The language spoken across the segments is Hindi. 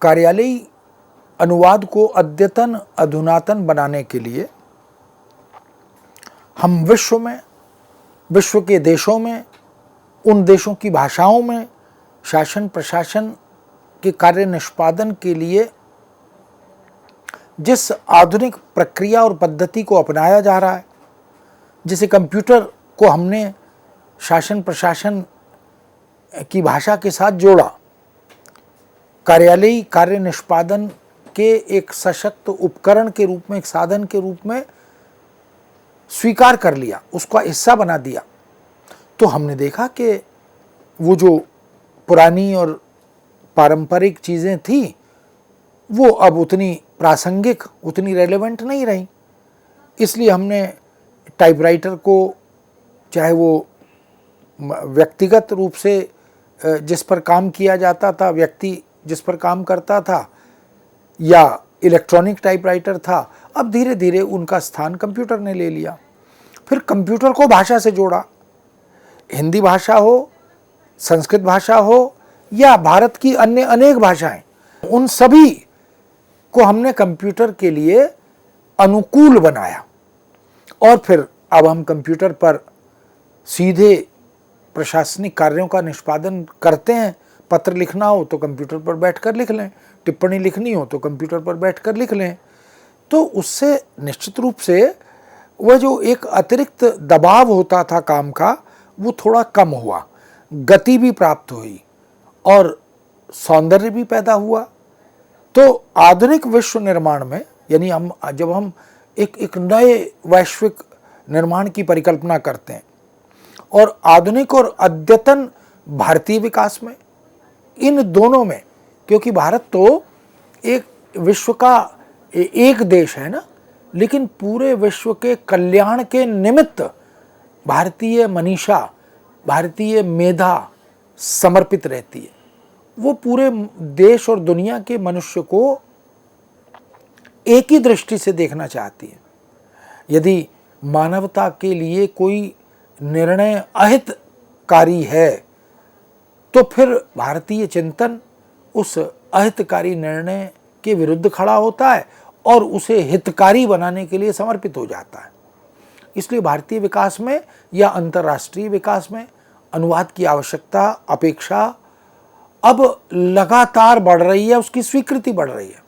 कार्यालयी अनुवाद को अद्यतन अधुनातन बनाने के लिए हम विश्व के देशों में, उन देशों की भाषाओं में शासन प्रशासन के कार्य निष्पादन के लिए जिस आधुनिक प्रक्रिया और पद्धति को अपनाया जा रहा है, जिसे कंप्यूटर को हमने शासन प्रशासन की भाषा के साथ जोड़ा, कार्यालयी कार्य निष्पादन के एक सशक्त उपकरण के रूप में, एक साधन के रूप में स्वीकार कर लिया, उसका हिस्सा बना दिया, तो हमने देखा कि वो जो पुरानी और पारंपरिक चीज़ें थी वो अब उतनी प्रासंगिक, उतनी रेलेवेंट नहीं रही। इसलिए हमने टाइपराइटर को, चाहे वो व्यक्तिगत रूप से जिस पर काम किया जाता था, व्यक्ति जिस पर काम करता था, या इलेक्ट्रॉनिक टाइपराइटर था, अब धीरे धीरे उनका स्थान कंप्यूटर ने ले लिया। फिर कंप्यूटर को भाषा से जोड़ा, हिंदी भाषा हो, संस्कृत भाषा हो, या भारत की अन्य अनेक भाषाएं, उन सभी को हमने कंप्यूटर के लिए अनुकूल बनाया। और फिर अब हम कंप्यूटर पर सीधे प्रशासनिक कार्यों का निष्पादन करते हैं। पत्र लिखना हो तो कंप्यूटर पर बैठकर लिख लें, टिप्पणी लिखनी हो तो कंप्यूटर पर बैठकर लिख लें। तो उससे निश्चित रूप से वह जो एक अतिरिक्त दबाव होता था काम का, वो थोड़ा कम हुआ, गति भी प्राप्त हुई और सौंदर्य भी पैदा हुआ। तो आधुनिक विश्व निर्माण में, यानी जब हम एक नए वैश्विक निर्माण की परिकल्पना करते हैं और आधुनिक और अद्यतन भारतीय विकास में, इन दोनों में, क्योंकि भारत तो एक विश्व का एक देश है ना, लेकिन पूरे विश्व के कल्याण के निमित्त भारतीय मनीषा, भारतीय मेधा समर्पित रहती है। वो पूरे देश और दुनिया के मनुष्य को एक ही दृष्टि से देखना चाहती है। यदि मानवता के लिए कोई निर्णय अहितकारी है तो फिर भारतीय चिंतन उस अहितकारी निर्णय के विरुद्ध खड़ा होता है और उसे हितकारी बनाने के लिए समर्पित हो जाता है। इसलिए भारतीय विकास में या अंतर्राष्ट्रीय विकास में अनुवाद की आवश्यकता, अपेक्षा अब लगातार बढ़ रही है, उसकी स्वीकृति बढ़ रही है।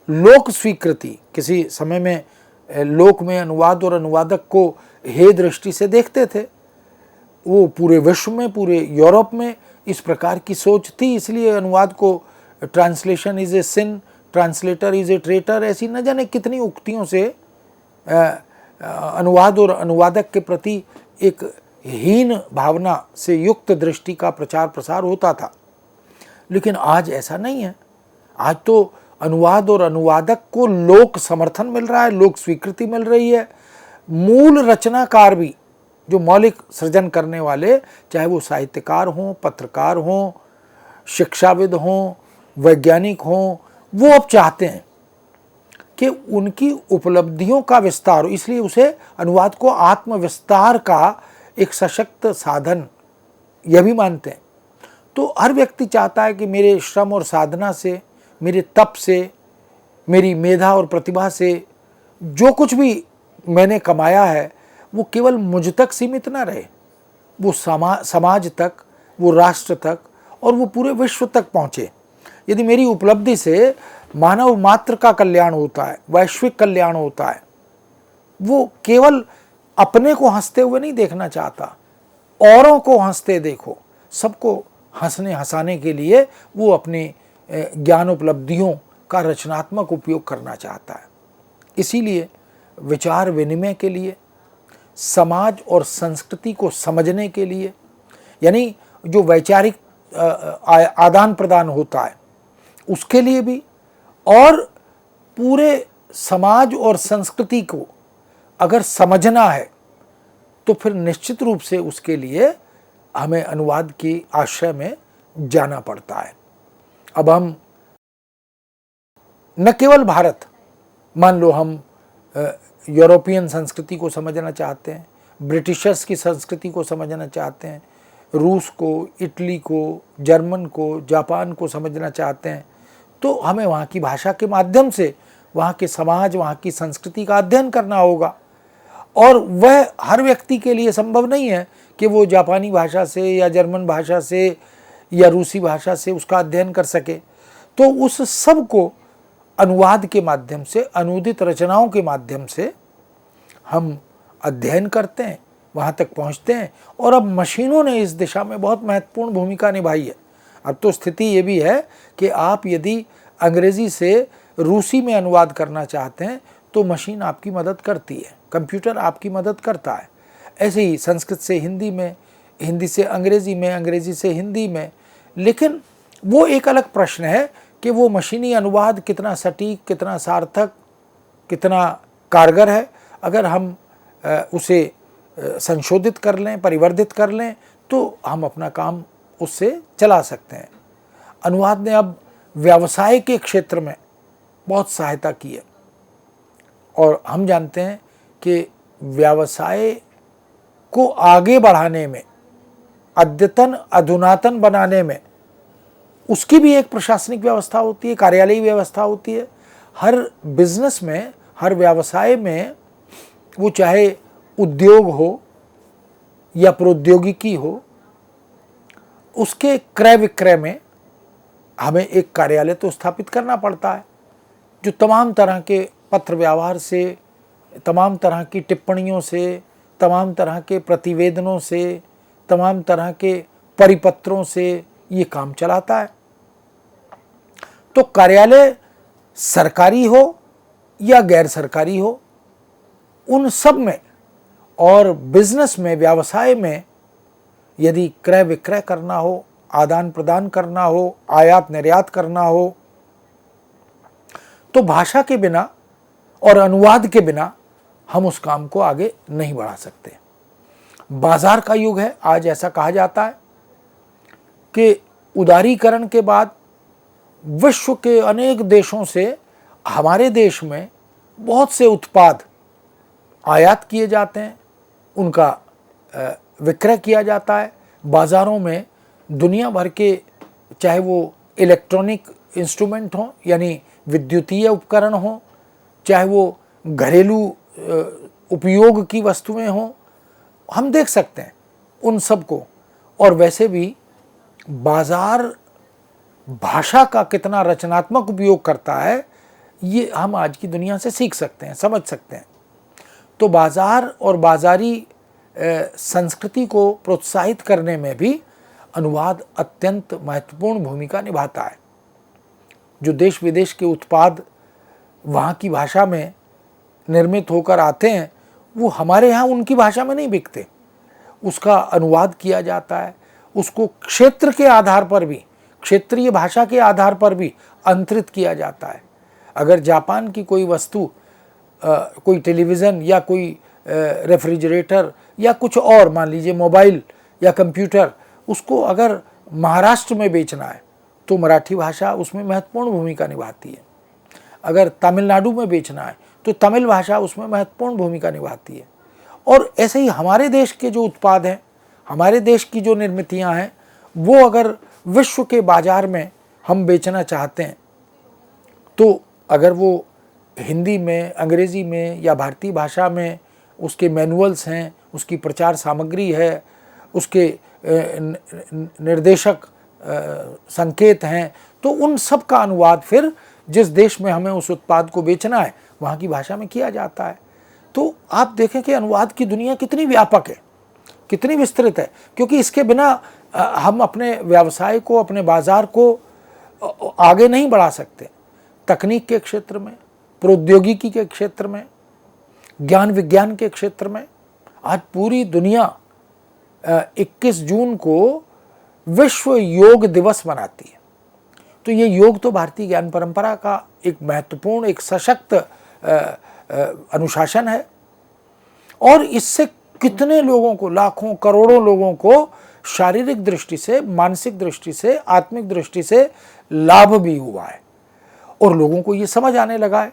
लोक स्वीकृति, किसी समय में लोक में अनुवाद और अनुवादक को हे दृष्टि से देखते थे, वो पूरे विश्व में, पूरे यूरोप में इस प्रकार की सोच थी। इसलिए अनुवाद को translation is a sin, translator is a traitor, ऐसी न जाने कितनी उक्तियों से अनुवाद और अनुवादक के प्रति एक हीन भावना से युक्त दृष्टि का प्रचार प्रसार होता था। लेकिन आज ऐसा नहीं है। आज तो अनुवाद और अनुवादक को लोक समर्थन मिल रहा है, लोक स्वीकृति मिल रही है। मूल रचनाकार भी, जो मौलिक सृजन करने वाले, चाहे वो साहित्यकार हों, पत्रकार हों, शिक्षाविद हों, वैज्ञानिक हों, वो अब चाहते हैं कि उनकी उपलब्धियों का विस्तार हो। इसलिए उसे अनुवाद को आत्मविस्तार का एक सशक्त साधन यह भी मानते हैं। तो हर व्यक्ति चाहता है कि मेरे श्रम और साधना से, मेरे तप से, मेरी मेधा और प्रतिभा से जो कुछ भी मैंने कमाया है वो केवल मुझ तक सीमित ना रहे, वो समाज तक, वो राष्ट्र तक और वो पूरे विश्व तक पहुँचे। यदि मेरी उपलब्धि से मानव मात्र का कल्याण होता है, वैश्विक कल्याण होता है, वो केवल अपने को हंसते हुए नहीं देखना चाहता, औरों को हंसते देखो। सबको हंसने हंसाने के लिए वो अपने ज्ञान उपलब्धियों का रचनात्मक उपयोग करना चाहता है। इसीलिए विचार विनिमय के लिए, समाज और संस्कृति को समझने के लिए, यानी जो वैचारिक आदान प्रदान होता है उसके लिए भी, और पूरे समाज और संस्कृति को अगर समझना है तो फिर निश्चित रूप से उसके लिए हमें अनुवाद की आश्रय में जाना पड़ता है। अब हम न केवल भारत, मान लो हम यूरोपियन संस्कृति को समझना चाहते हैं, ब्रिटिशर्स की संस्कृति को समझना चाहते हैं, रूस को, इटली को, जर्मन को, जापान को समझना चाहते हैं, तो हमें वहाँ की भाषा के माध्यम से वहाँ के समाज, वहाँ की संस्कृति का अध्ययन करना होगा। और वह हर व्यक्ति के लिए संभव नहीं है कि वो जापानी भाषा से या जर्मन भाषा से या रूसी भाषा से उसका अध्ययन कर सके। तो उस सब को अनुवाद के माध्यम से, अनुदित रचनाओं के माध्यम से हम अध्ययन करते हैं, वहाँ तक पहुँचते हैं। और अब मशीनों ने इस दिशा में बहुत महत्वपूर्ण भूमिका निभाई है। अब तो स्थिति ये भी है कि आप यदि अंग्रेज़ी से रूसी में अनुवाद करना चाहते हैं तो मशीन आपकी मदद करती है, कंप्यूटर आपकी मदद करता है। ऐसे ही संस्कृत से हिंदी में, हिंदी से अंग्रेज़ी में, अंग्रेज़ी से हिंदी में। लेकिन वो एक अलग प्रश्न है कि वो मशीनी अनुवाद कितना सटीक, कितना सार्थक, कितना कारगर है। अगर हम उसे संशोधित कर लें, परिवर्धित कर लें, तो हम अपना काम उससे चला सकते हैं। अनुवाद ने अब व्यवसाय के क्षेत्र में बहुत सहायता की है। और हम जानते हैं कि व्यवसाय को आगे बढ़ाने में, अद्यतन अधुनातन बनाने में उसकी भी एक प्रशासनिक व्यवस्था होती है, कार्यालयी व्यवस्था होती है। हर बिजनेस में, हर व्यवसाय में, वो चाहे उद्योग हो या प्रौद्योगिकी हो, उसके क्रय विक्रय में हमें एक कार्यालय तो स्थापित करना पड़ता है, जो तमाम तरह के पत्र व्यवहार से, तमाम तरह की टिप्पणियों से, तमाम तरह के प्रतिवेदनों से, तमाम तरह के परिपत्रों से ये काम चलाता है। तो कार्यालय सरकारी हो या गैर सरकारी हो, उन सब में और बिजनेस में, व्यवसाय में यदि क्रय विक्रय करना हो, आदान प्रदान करना हो, आयात निर्यात करना हो, तो भाषा के बिना और अनुवाद के बिना हम उस काम को आगे नहीं बढ़ा सकते। बाजार का युग है आज। ऐसा कहा जाता है कि उदारीकरण के बाद विश्व के अनेक देशों से हमारे देश में बहुत से उत्पाद आयात किए जाते हैं, उनका विक्रय किया जाता है बाज़ारों में। दुनिया भर के, चाहे वो इलेक्ट्रॉनिक इंस्ट्रूमेंट हों यानी विद्युतीय उपकरण हों, चाहे वो घरेलू उपयोग की वस्तुएं हों, हम देख सकते हैं उन सब को। और वैसे भी बाज़ार भाषा का कितना रचनात्मक उपयोग करता है, ये हम आज की दुनिया से सीख सकते हैं, समझ सकते हैं। तो बाज़ार और बाज़ारी संस्कृति को प्रोत्साहित करने में भी अनुवाद अत्यंत महत्वपूर्ण भूमिका निभाता है। जो देश विदेश के उत्पाद वहाँ की भाषा में निर्मित होकर आते हैं, वो हमारे यहाँ उनकी भाषा में नहीं बिकते, उसका अनुवाद किया जाता है, उसको क्षेत्र के आधार पर भी, क्षेत्रीय भाषा के आधार पर भी अंतरित किया जाता है। अगर जापान की कोई वस्तु, कोई टेलीविज़न या कोई रेफ्रिजरेटर या कुछ और, मान लीजिए मोबाइल या कंप्यूटर, उसको अगर महाराष्ट्र में बेचना है तो मराठी भाषा उसमें महत्वपूर्ण भूमिका निभाती है। अगर तमिलनाडु में बेचना है तो तमिल भाषा उसमें महत्वपूर्ण भूमिका निभाती है। और ऐसे ही हमारे देश के जो उत्पाद हैं, हमारे देश की जो निर्मितियां हैं, वो अगर विश्व के बाज़ार में हम बेचना चाहते हैं तो अगर वो हिंदी में, अंग्रेज़ी में या भारतीय भाषा में उसके मैनुअल्स हैं, उसकी प्रचार सामग्री है, उसके निर्देशक संकेत हैं, तो उन सब का अनुवाद फिर जिस देश में हमें उस उत्पाद को बेचना है वहाँ की भाषा में किया जाता है। तो आप देखें कि अनुवाद की दुनिया कितनी व्यापक है, कितनी विस्तृत है, क्योंकि इसके बिना हम अपने व्यवसाय को, अपने बाज़ार को आगे नहीं बढ़ा सकते। तकनीक के क्षेत्र में, प्रौद्योगिकी के क्षेत्र में, ज्ञान विज्ञान के क्षेत्र में आज पूरी दुनिया 21 जून को विश्व योग दिवस मनाती है। तो ये योग तो भारतीय ज्ञान परंपरा का एक महत्वपूर्ण, एक सशक्त अनुशासन है। और इससे कितने लोगों को, लाखों करोड़ों लोगों को शारीरिक दृष्टि से, मानसिक दृष्टि से, आत्मिक दृष्टि से लाभ भी हुआ है। और लोगों को ये समझ आने लगा है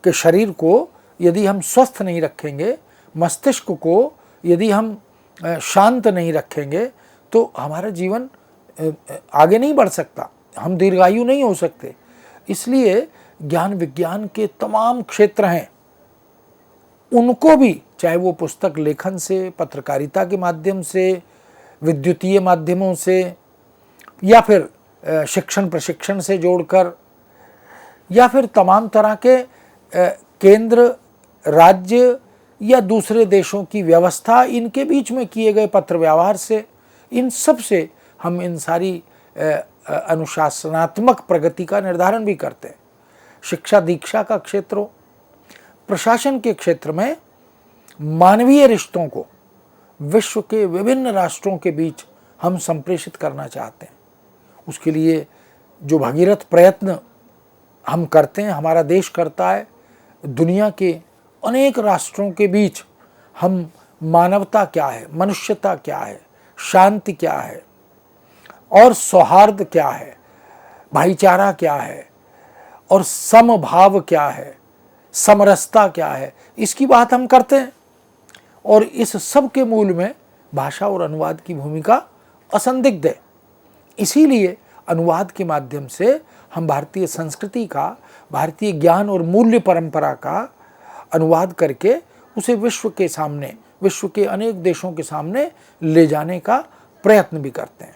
कि शरीर को यदि हम स्वस्थ नहीं रखेंगे, मस्तिष्क को यदि हम शांत नहीं रखेंगे, तो हमारा जीवन आगे नहीं बढ़ सकता, हम दीर्घायु नहीं हो सकते। इसलिए ज्ञान विज्ञान के तमाम क्षेत्र हैं, उनको भी, चाहे वो पुस्तक लेखन से, पत्रकारिता के माध्यम से, विद्युतीय माध्यमों से, या फिर शिक्षण प्रशिक्षण से जोड़कर, या फिर तमाम तरह के केंद्र, राज्य या दूसरे देशों की व्यवस्था, इनके बीच में किए गए पत्र व्यवहार से, इन सब से हम इन सारी अनुशासनात्मक प्रगति का निर्धारण भी करते हैं। शिक्षा दीक्षा का क्षेत्र हो, प्रशासन के क्षेत्र में मानवीय रिश्तों को विश्व के विभिन्न राष्ट्रों के बीच हम संप्रेषित करना चाहते हैं। उसके लिए जो भगीरथ प्रयत्न हम करते हैं, हमारा देश करता है, दुनिया के अनेक राष्ट्रों के बीच हम मानवता क्या है, मनुष्यता क्या है, शांति क्या है और सौहार्द क्या है, भाईचारा क्या है और समभाव क्या है, समरसता क्या है, इसकी बात हम करते हैं। और इस सब के मूल में भाषा और अनुवाद की भूमिका असंदिग्ध है। इसीलिए अनुवाद के माध्यम से हम भारतीय संस्कृति का, भारतीय ज्ञान और मूल्य परंपरा का अनुवाद करके उसे विश्व के सामने, विश्व के अनेक देशों के सामने ले जाने का प्रयत्न भी करते हैं।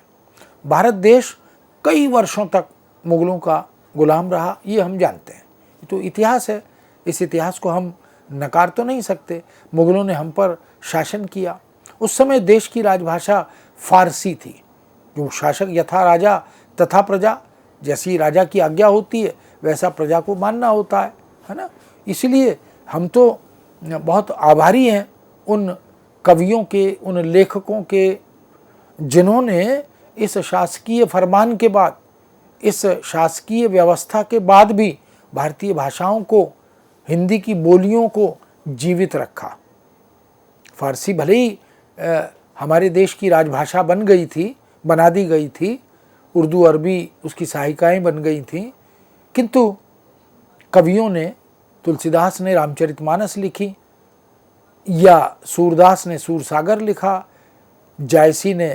भारत देश कई वर्षों तक मुगलों का गुलाम रहा, ये हम जानते हैं, तो इतिहास है, इस इतिहास को हम नकार तो नहीं सकते। मुगलों ने हम पर शासन किया, उस समय देश की राजभाषा फारसी थी। जो शासक यथा राजा तथा प्रजा, जैसी राजा की आज्ञा होती है वैसा प्रजा को मानना होता है ना। इसलिए हम तो बहुत आभारी हैं उन कवियों के, उन लेखकों के, जिन्होंने इस शासकीय फरमान के बाद, इस शासकीय व्यवस्था के बाद भी भारतीय भाषाओं को, हिंदी की बोलियों को जीवित रखा। फारसी भले ही हमारे देश की राजभाषा बन गई थी, बना दी गई थी, उर्दू अरबी उसकी सहायिकाएँ बन गई थीं, किंतु कवियों ने, तुलसीदास ने रामचरितमानस लिखी, या सूरदास ने सूरसागर लिखा, जायसी ने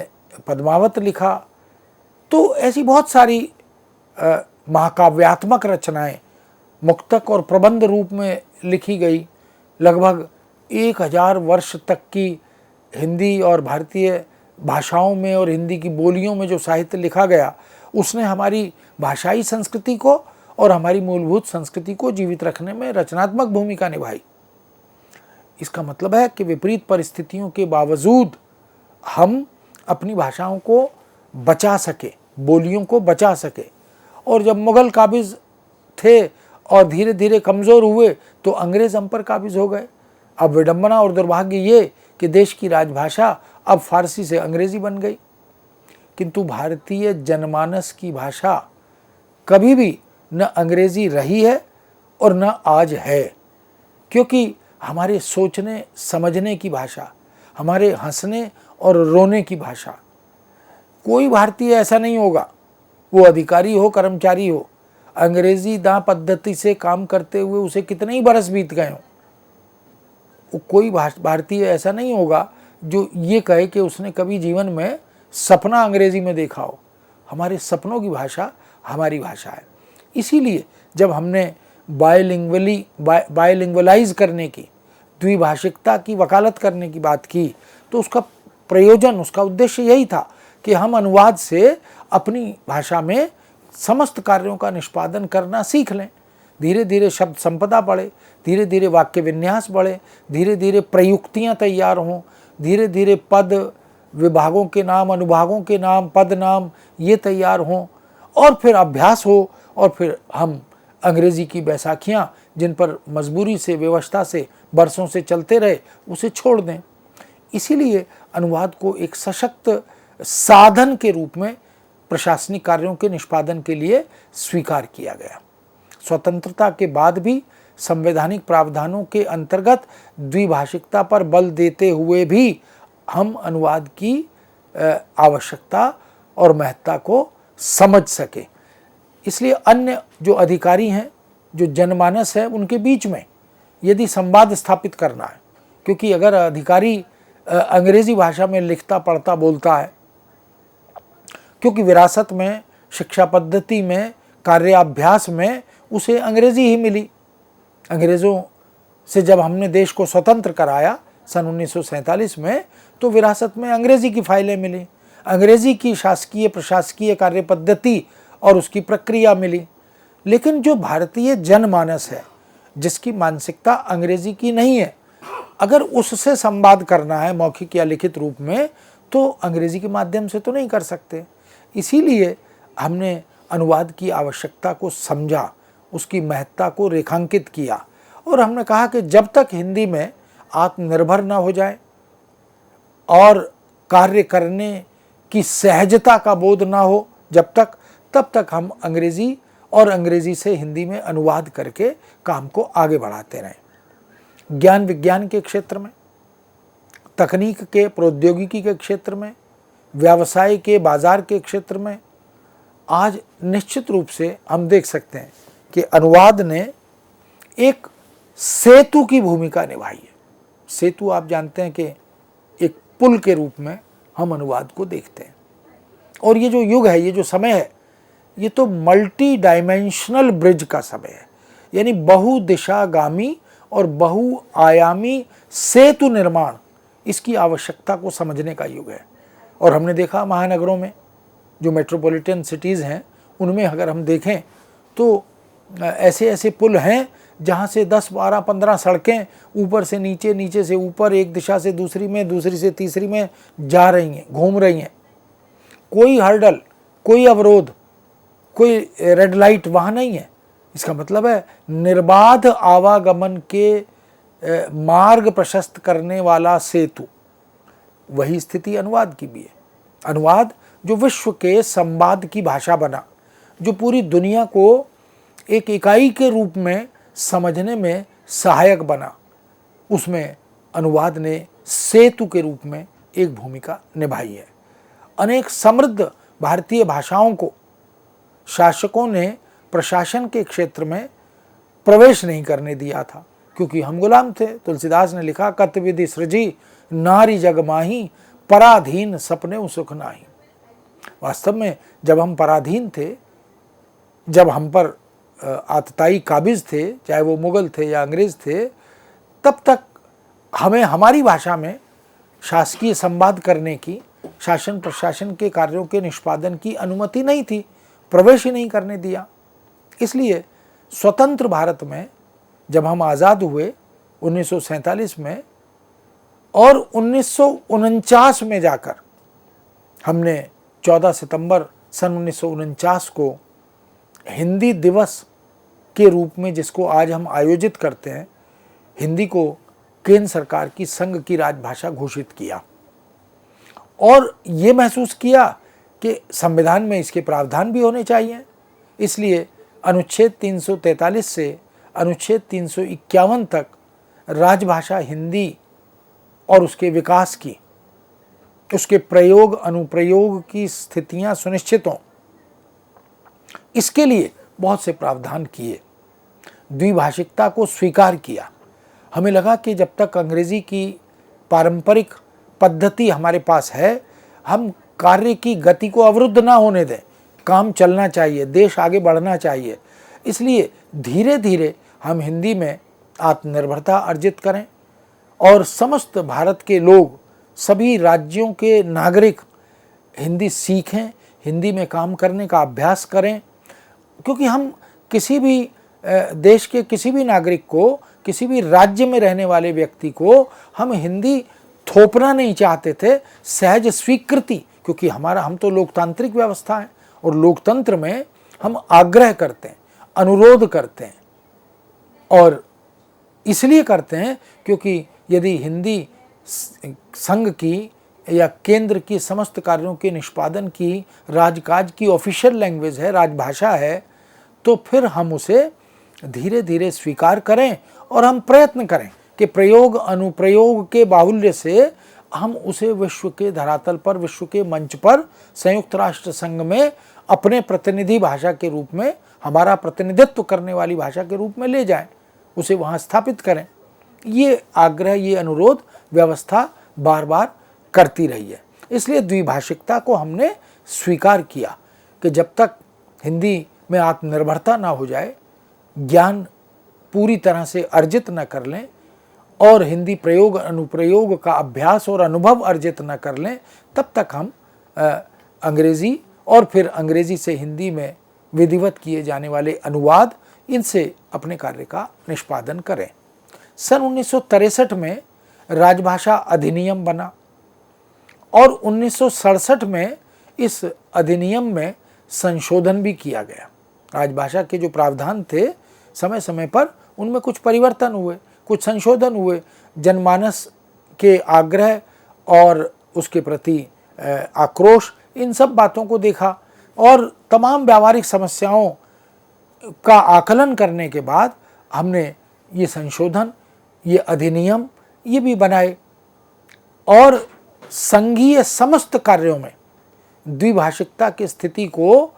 पद्मावत लिखा, तो ऐसी बहुत सारी महाकाव्यात्मक रचनाएं मुक्तक और प्रबंध रूप में लिखी गई। लगभग 1000 वर्ष तक की हिंदी और भारतीय भाषाओं में और हिंदी की बोलियों में जो साहित्य लिखा गया, उसने हमारी भाषाई संस्कृति को और हमारी मूलभूत संस्कृति को जीवित रखने में रचनात्मक भूमिका निभाई। इसका मतलब है कि विपरीत परिस्थितियों के बावजूद हम अपनी भाषाओं को बचा सके, बोलियों को बचा सके। और जब मुगल काबिज थे और धीरे धीरे कमज़ोर हुए तो अंग्रेज़ हम पर काबिज हो गए। अब विडंबना और दुर्भाग्य ये कि देश की राजभाषा अब फारसी से अंग्रेज़ी बन गई, किंतु भारतीय जनमानस की भाषा कभी भी न अंग्रेज़ी रही है और न आज है, क्योंकि हमारे सोचने समझने की भाषा, हमारे हंसने और रोने की भाषा, कोई भारतीय ऐसा नहीं होगा, वो अधिकारी हो कर्मचारी हो, अंग्रेज़ी दां पद्धति से काम करते हुए उसे कितने ही बरस बीत गए हों, कोई भारतीय ऐसा नहीं होगा जो ये कहे कि उसने कभी जीवन में सपना अंग्रेज़ी में देखा हो। हमारे सपनों की भाषा हमारी भाषा है। इसीलिए जब हमने बायलिंगुअलाइज करने की, द्विभाषिकता की वकालत करने की बात की, तो उसका प्रयोजन, उसका उद्देश्य यही था कि हम अनुवाद से अपनी भाषा में समस्त कार्यों का निष्पादन करना सीख लें। धीरे धीरे शब्द संपदा बढ़े, धीरे धीरे वाक्य विन्यास बढ़े, धीरे धीरे प्रयुक्तियाँ तैयार हों, धीरे धीरे पद विभागों के नाम, अनुभागों के नाम, पद नाम ये तैयार हों, और फिर अभ्यास हो, और फिर हम अंग्रेज़ी की बैसाखियाँ जिन पर मजबूरी से, व्यवस्था से बरसों से चलते रहे, उसे छोड़ दें। इसीलिए अनुवाद को एक सशक्त साधन के रूप में प्रशासनिक कार्यों के निष्पादन के लिए स्वीकार किया गया। स्वतंत्रता के बाद भी संवैधानिक प्रावधानों के अंतर्गत द्विभाषिकता पर बल देते हुए भी हम अनुवाद की आवश्यकता और महत्ता को समझ सके। इसलिए अन्य जो अधिकारी हैं, जो जनमानस है, उनके बीच में यदि संवाद स्थापित करना है, क्योंकि अगर अधिकारी अंग्रेज़ी भाषा में लिखता पढ़ता बोलता है, क्योंकि विरासत में, शिक्षा पद्धति में कार्याभ्यास में उसे अंग्रेजी ही मिली। अंग्रेज़ों से जब हमने देश को स्वतंत्र कराया सन 1947 में, तो विरासत में अंग्रेजी की फाइलें मिली, अंग्रेजी की शासकीय प्रशासकीय कार्य पद्धति और उसकी प्रक्रिया मिली। लेकिन जो भारतीय जनमानस है, जिसकी मानसिकता अंग्रेजी की नहीं है, अगर उससे संवाद करना है मौखिक या लिखित रूप में, तो अंग्रेजी के माध्यम से तो नहीं कर सकते। इसीलिए हमने अनुवाद की आवश्यकता को समझा, उसकी महत्ता को रेखांकित किया, और हमने कहा कि जब तक हिंदी में आत्मनिर्भर न हो जाए और कार्य करने की सहजता का बोध ना हो, तब तक हम अंग्रेजी और अंग्रेजी से हिंदी में अनुवाद करके काम को आगे बढ़ाते रहें। ज्ञान विज्ञान के क्षेत्र में, तकनीक के प्रौद्योगिकी के क्षेत्र में, व्यवसाय के बाजार के क्षेत्र में आज निश्चित रूप से हम देख सकते हैं कि अनुवाद ने एक सेतु की भूमिका निभाई है। सेतु आप जानते हैं कि एक पुल के रूप में हम अनुवाद को देखते हैं। और ये जो युग है, ये जो समय है, ये तो मल्टी डायमेंशनल ब्रिज का समय है, यानी बहुदिशागामी और बहुआयामी सेतु निर्माण, इसकी आवश्यकता को समझने का युग है। और हमने देखा महानगरों में, जो मेट्रोपॉलिटन सिटीज़ हैं, उनमें अगर हम देखें तो ऐसे ऐसे पुल हैं जहाँ से 10, 12, 15 सड़कें ऊपर से नीचे, नीचे से ऊपर, एक दिशा से दूसरी में, दूसरी से तीसरी में जा रही हैं, घूम रही हैं। कोई हर्डल, कोई अवरोध, कोई रेड लाइट वहाँ नहीं है। इसका मतलब है निर्बाध आवागमन के मार्ग प्रशस्त करने वाला सेतु। वही स्थिति अनुवाद की भी है। अनुवाद जो विश्व के संवाद की भाषा बना, जो पूरी दुनिया को एक इकाई के रूप में समझने में सहायक बना, उसमें अनुवाद ने सेतु के रूप में एक भूमिका निभाई है। अनेक समृद्ध भारतीय भाषाओं को शासकों ने प्रशासन के क्षेत्र में प्रवेश नहीं करने दिया था, क्योंकि हम गुलाम थे। तुलसीदास ने लिखा, कत विधि सृजी नारी जग माही, पराधीन सपने सुख नाही। वास्तव में जब हम पराधीन थे, जब हम पर आतताई काबिज थे, चाहे वो मुगल थे या अंग्रेज थे, तब तक हमें हमारी भाषा में शासकीय संवाद करने की, शासन प्रशासन के कार्यों के निष्पादन की अनुमति नहीं थी, प्रवेश ही नहीं करने दिया। इसलिए स्वतंत्र भारत में जब हम आज़ाद हुए 1947 में, और 1949 में जाकर हमने 14 सितंबर सन 1949 को हिंदी दिवस के रूप में, जिसको आज हम आयोजित करते हैं, हिंदी को केंद्र सरकार की संघ की राजभाषा घोषित किया। और ये महसूस किया कि संविधान में इसके प्रावधान भी होने चाहिए। इसलिए अनुच्छेद 343 से अनुच्छेद 351 तक राजभाषा हिंदी और उसके विकास की, उसके प्रयोग अनुप्रयोग की स्थितियां सुनिश्चित हों, इसके लिए बहुत से प्रावधान किए। द्विभाषिकता को स्वीकार किया। हमें लगा कि जब तक अंग्रेजी की पारंपरिक पद्धति हमारे पास है, हम कार्य की गति को अवरुद्ध ना होने दें, काम चलना चाहिए, देश आगे बढ़ना चाहिए। इसलिए धीरे धीरे हम हिंदी में आत्मनिर्भरता अर्जित करें और समस्त भारत के लोग, सभी राज्यों के नागरिक हिंदी सीखें, हिंदी में काम करने का अभ्यास करें। क्योंकि हम किसी भी देश के किसी भी नागरिक को, किसी भी राज्य में रहने वाले व्यक्ति को हम हिंदी थोपना नहीं चाहते थे, सहज स्वीकृति। क्योंकि हम तो लोकतांत्रिक व्यवस्था है, और लोकतंत्र में हम आग्रह करते हैं, अनुरोध करते हैं, और इसलिए करते हैं क्योंकि यदि हिंदी संघ की या केंद्र की समस्त कार्यों के निष्पादन की, राजकाज की ऑफिशियल लैंग्वेज है, राजभाषा है, तो फिर हम उसे धीरे धीरे स्वीकार करें और हम प्रयत्न करें कि प्रयोग अनुप्रयोग के बाहुल्य से हम उसे विश्व के धरातल पर, विश्व के मंच पर, संयुक्त राष्ट्र संघ में अपने प्रतिनिधि भाषा के रूप में, हमारा प्रतिनिधित्व करने वाली भाषा के रूप में ले जाएं, उसे वहाँ स्थापित करें। ये आग्रह, ये अनुरोध व्यवस्था बार बार करती रही है। इसलिए द्विभाषिकता को हमने स्वीकार किया कि जब तक हिंदी में आत्मनिर्भरता ना हो जाए, ज्ञान पूरी तरह से अर्जित न कर लें और हिंदी प्रयोग अनुप्रयोग का अभ्यास और अनुभव अर्जित न कर लें, तब तक हम अंग्रेज़ी और फिर अंग्रेज़ी से हिंदी में विधिवत किए जाने वाले अनुवाद, इनसे अपने कार्य का निष्पादन करें। सन 1963 में राजभाषा अधिनियम बना और 1967 में इस अधिनियम में संशोधन भी किया गया। राजभाषा के जो प्रावधान थे, समय समय पर उनमें कुछ परिवर्तन हुए, कुछ संशोधन हुए। जनमानस के आग्रह और उसके प्रति आक्रोश, इन सब बातों को देखा और तमाम व्यावहारिक समस्याओं का आकलन करने के बाद हमने ये संशोधन, ये अधिनियम ये भी बनाए और संघीय समस्त कार्यों में द्विभाषिकता की स्थिति को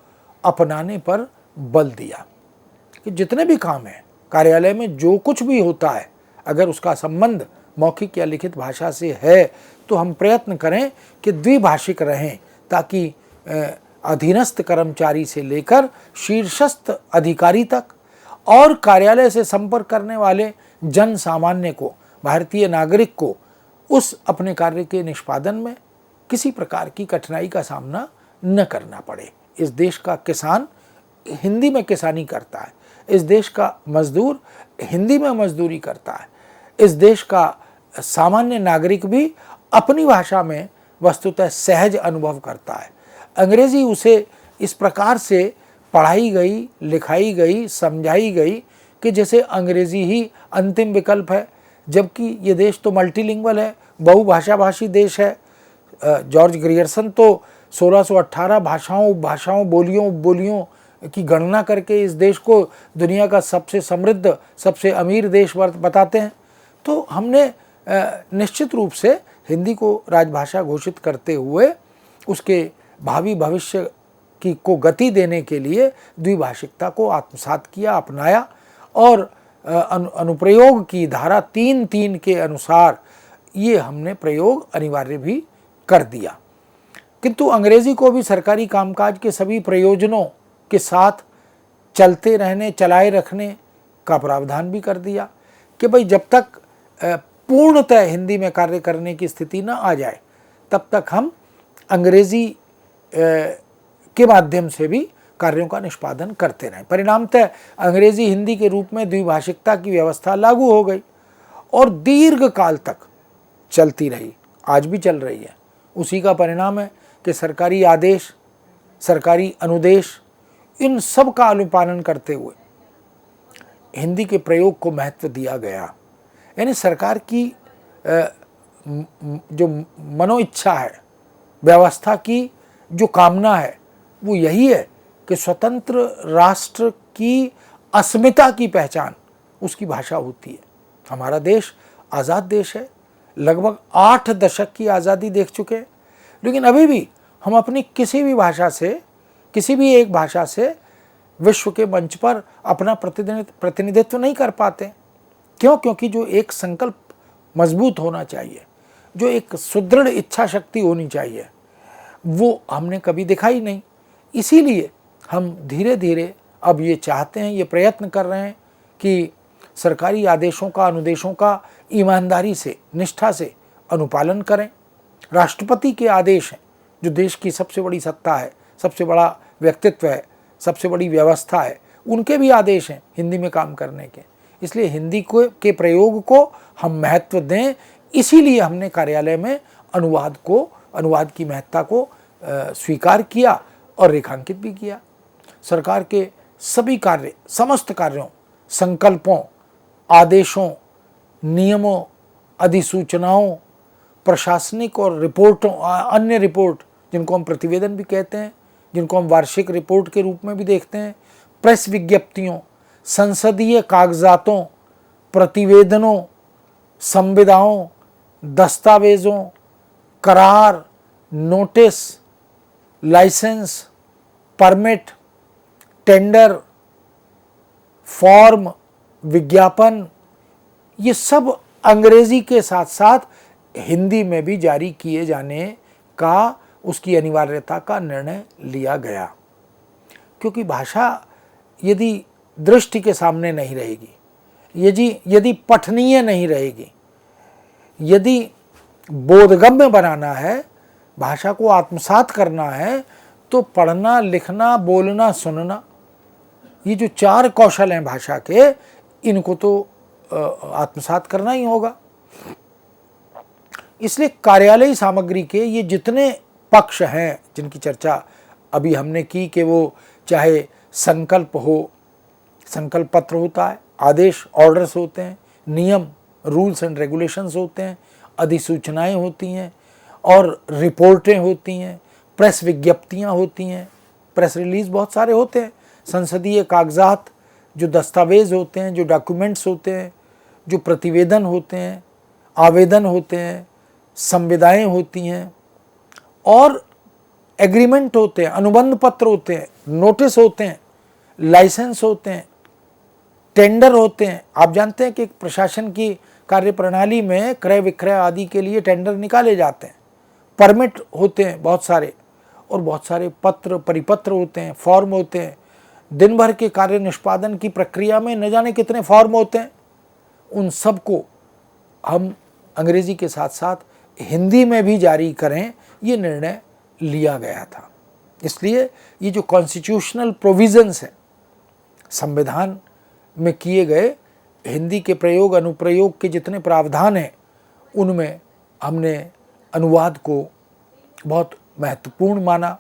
अपनाने पर बल दिया कि जितने भी काम हैं कार्यालय में, जो कुछ भी होता है, अगर उसका संबंध मौखिक या लिखित भाषा से है तो हम प्रयत्न करें कि द्विभाषिक रहें, ताकि अधीनस्थ कर्मचारी से लेकर शीर्षस्थ अधिकारी तक और कार्यालय से संपर्क करने वाले जन सामान्य को, भारतीय नागरिक को उस अपने कार्य के निष्पादन में किसी प्रकार की कठिनाई का सामना न करना पड़े। इस देश का किसान हिंदी में किसानी करता है, इस देश का मजदूर हिंदी में मजदूरी करता है, इस देश का सामान्य नागरिक भी अपनी भाषा में वस्तुतः सहज अनुभव करता है। अंग्रेज़ी उसे इस प्रकार से पढ़ाई गई, लिखाई गई, समझाई गई कि जैसे अंग्रेज़ी ही अंतिम विकल्प है, जबकि ये देश तो मल्टीलिंगुअल है, बहुभाषा भाषी देश है। जॉर्ज ग्रियर्सन तो 1618 भाषाओं, उपभाषाओं, बोलियों, उपबोलियों की गणना करके इस देश को दुनिया का सबसे समृद्ध, सबसे अमीर देश बताते हैं। तो हमने निश्चित रूप से हिंदी को राजभाषा घोषित करते हुए उसके भावी भविष्य की को गति देने के लिए द्विभाषिकता को आत्मसात किया, अपनाया और अनुप्रयोग की धारा 3(3) के अनुसार ये हमने प्रयोग अनिवार्य भी कर दिया। किंतु अंग्रेज़ी को भी सरकारी कामकाज के सभी प्रयोजनों के साथ चलते रहने, चलाए रखने का प्रावधान भी कर दिया कि भाई जब तक पूर्णतः हिंदी में कार्य करने की स्थिति न आ जाए, तब तक हम अंग्रेज़ी के माध्यम से भी कार्यों का निष्पादन करते रहें। परिणामतः अंग्रेज़ी हिंदी के रूप में द्विभाषिकता की व्यवस्था लागू हो गई और दीर्घ काल तक चलती रही, आज भी चल रही है। उसी का परिणाम है कि सरकारी आदेश, सरकारी अनुदेश, इन सब का अनुपालन करते हुए हिंदी के प्रयोग को महत्व दिया गया। यानी सरकार की जो मनोइच्छा है, व्यवस्था की जो कामना है, वो यही है कि स्वतंत्र राष्ट्र की अस्मिता की पहचान उसकी भाषा होती है। हमारा देश आज़ाद देश है, लगभग 8 दशक की आज़ादी देख चुके हैं, लेकिन अभी भी हम अपनी किसी भी भाषा से, किसी भी एक भाषा से विश्व के मंच पर अपना प्रतिनिधित्व नहीं कर पाते। क्यों? क्योंकि जो एक संकल्प मजबूत होना चाहिए, जो एक सुदृढ़ इच्छा शक्ति होनी चाहिए, वो हमने कभी दिखाई नहीं। इसीलिए हम धीरे धीरे अब ये चाहते हैं, ये प्रयत्न कर रहे हैं कि सरकारी आदेशों का, अनुदेशों का ईमानदारी से, निष्ठा से अनुपालन करें। राष्ट्रपति के आदेश हैं, जो देश की सबसे बड़ी सत्ता है, सबसे बड़ा व्यक्तित्व है, सबसे बड़ी व्यवस्था है, उनके भी आदेश हैं हिंदी में काम करने के। इसलिए हिंदी के प्रयोग को हम महत्व दें। इसीलिए हमने कार्यालय में अनुवाद की महत्ता को स्वीकार किया और रेखांकित भी किया। सरकार के सभी कार्य, समस्त कार्यों, संकल्पों, आदेशों, नियमों, अधिसूचनाओं, प्रशासनिक और रिपोर्टों, अन्य रिपोर्ट जिनको हम प्रतिवेदन भी कहते हैं, जिनको हम वार्षिक रिपोर्ट के रूप में भी देखते हैं, प्रेस विज्ञप्तियों, संसदीय कागजातों, प्रतिवेदनों, संविदाओं, दस्तावेज़ों, करार, notice, licence, permit, tender, form, विज्ञापन, ये सब अंग्रेज़ी के साथ साथ हिंदी में भी जारी किए जाने का, उसकी अनिवार्यता का निर्णय लिया गया। क्योंकि भाषा यदि दृष्टि के सामने नहीं रहेगी, यदि पठनीय नहीं रहेगी, यदि बोधगम्य बनाना है, भाषा को आत्मसात करना है, तो पढ़ना, लिखना, बोलना, सुनना, ये जो 4 कौशल हैं भाषा के, इनको तो आत्मसात करना ही होगा। इसलिए कार्यालयी सामग्री के ये जितने पक्ष हैं जिनकी चर्चा अभी हमने की, कि वो चाहे संकल्प हो, संकल्प पत्र होता है, आदेश ऑर्डर्स होते हैं, नियम रूल्स एंड रेगुलेशंस होते हैं, अधिसूचनाएं होती हैं और रिपोर्टें होती हैं, प्रेस विज्ञप्तियां होती हैं, प्रेस रिलीज बहुत सारे होते हैं, संसदीय कागजात जो दस्तावेज होते हैं, जो डॉक्यूमेंट्स होते हैं, जो प्रतिवेदन होते हैं, आवेदन होते हैं, संविदाएं होती हैं और एग्रीमेंट होते हैं, अनुबंध पत्र होते हैं, नोटिस होते हैं, लाइसेंस होते हैं, टेंडर होते हैं। आप जानते हैं कि प्रशासन की कार्यप्रणाली में क्रय विक्रय आदि के लिए टेंडर निकाले जाते हैं, परमिट होते हैं बहुत सारे, और बहुत सारे पत्र परिपत्र होते हैं, फॉर्म होते हैं। दिन भर के कार्य निष्पादन की प्रक्रिया में न जाने कितने फॉर्म होते हैं। उन सब को हम अंग्रेजी के साथ साथ हिंदी में भी जारी करें, ये निर्णय लिया गया था। इसलिए ये जो कॉन्स्टिट्यूशनल प्रोविजंस हैं, संविधान में किए गए हिंदी के प्रयोग अनुप्रयोग के जितने प्रावधान हैं, उनमें हमने अनुवाद को बहुत महत्वपूर्ण माना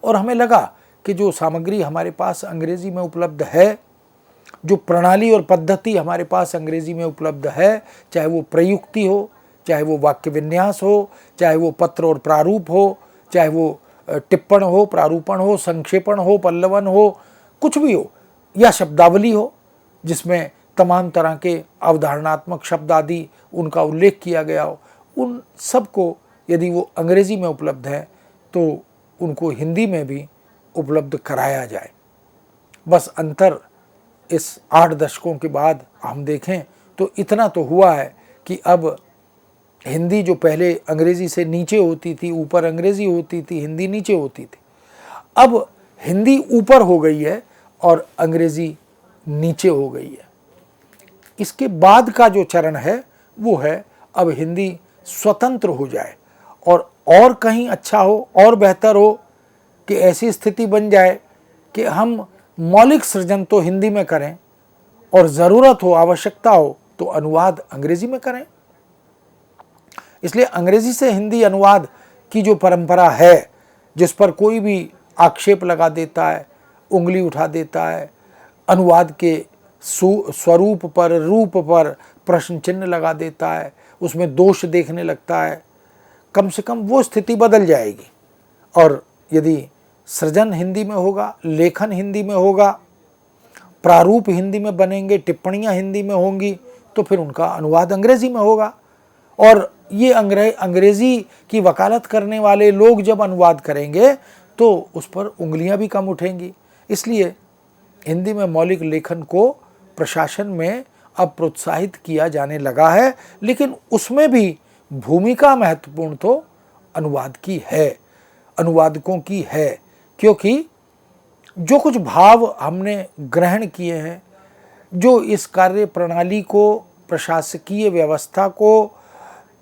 और हमें लगा कि जो सामग्री हमारे पास अंग्रेजी में उपलब्ध है, जो प्रणाली और पद्धति हमारे पास अंग्रेजी में उपलब्ध है, चाहे वो प्रयुक्ति हो, चाहे वो वाक्य विन्यास हो, चाहे वो पत्र और प्रारूप हो, चाहे वो टिप्पण हो, प्रारूपण हो, संक्षेपण हो, पल्लवन हो, कुछ भी हो, या शब्दावली हो जिसमें तमाम तरह के अवधारणात्मक शब्द आदि उनका उल्लेख किया गया हो, उन सब को यदि वो अंग्रेजी में उपलब्ध है तो उनको हिंदी में भी उपलब्ध कराया जाए। बस अंतर इस 8 दशकों के बाद हम देखें तो इतना तो हुआ है कि अब हिंदी जो पहले अंग्रेजी से नीचे होती थी, ऊपर अंग्रेजी होती थी, हिंदी नीचे होती थी, अब हिंदी ऊपर हो गई है और अंग्रेजी नीचे हो गई है। इसके बाद का जो चरण है वो है अब हिंदी स्वतंत्र हो जाए और कहीं अच्छा हो और बेहतर हो, कि ऐसी स्थिति बन जाए कि हम मौलिक सृजन तो हिंदी में करें और ज़रूरत हो, आवश्यकता हो तो अनुवाद अंग्रेजी में करें। इसलिए अंग्रेजी से हिंदी अनुवाद की जो परंपरा है, जिस पर कोई भी आक्षेप लगा देता है, उंगली उठा देता है, अनुवाद के स्वरूप पर, रूप पर प्रश्न चिन्ह लगा देता है, उसमें दोष देखने लगता है, कम से कम वो स्थिति बदल जाएगी। और यदि सृजन हिंदी में होगा, लेखन हिंदी में होगा, प्रारूप हिंदी में बनेंगे, टिप्पणियाँ हिंदी में होंगी, तो फिर उनका अनुवाद अंग्रेजी में होगा। और ये अंग्रेजी की वकालत करने वाले लोग जब अनुवाद करेंगे तो उस पर उंगलियां भी कम उठेंगी। इसलिए हिंदी में मौलिक लेखन को प्रशासन में अब प्रोत्साहित किया जाने लगा है, लेकिन उसमें भी भूमिका महत्वपूर्ण तो अनुवाद की है, अनुवादकों की है, क्योंकि जो कुछ भाव हमने ग्रहण किए हैं, जो इस कार्य प्रणाली को, प्रशासकीय व्यवस्था को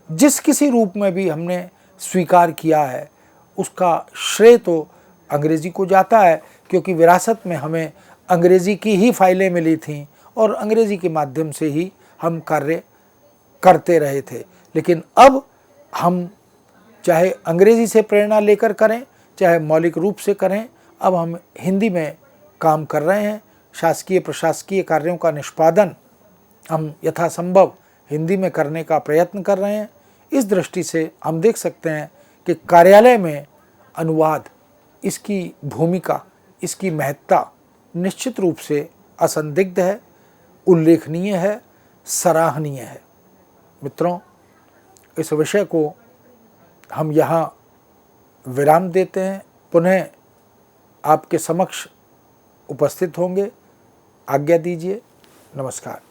जिस किसी रूप में भी हमने स्वीकार किया है, उसका श्रेय तो अंग्रेजी को जाता है, क्योंकि विरासत में हमें अंग्रेजी की ही फाइलें मिली थीं और अंग्रेजी के माध्यम से ही हम कार्य करते रहे थे। लेकिन अब हम चाहे अंग्रेजी से प्रेरणा लेकर करें, चाहे मौलिक रूप से करें, अब हम हिंदी में काम कर रहे हैं। शासकीय प्रशासकीय कार्यों का निष्पादन हम यथासंभव हिंदी में करने का प्रयत्न कर रहे हैं। इस दृष्टि से हम देख सकते हैं कि कार्यालय में अनुवाद, इसकी भूमिका, इसकी महत्ता निश्चित रूप से असंदिग्ध है, उल्लेखनीय है, सराहनीय है। मित्रों, इस विषय को हम यहाँ विराम देते हैं। पुनः आपके समक्ष उपस्थित होंगे। आज्ञा दीजिए। नमस्कार।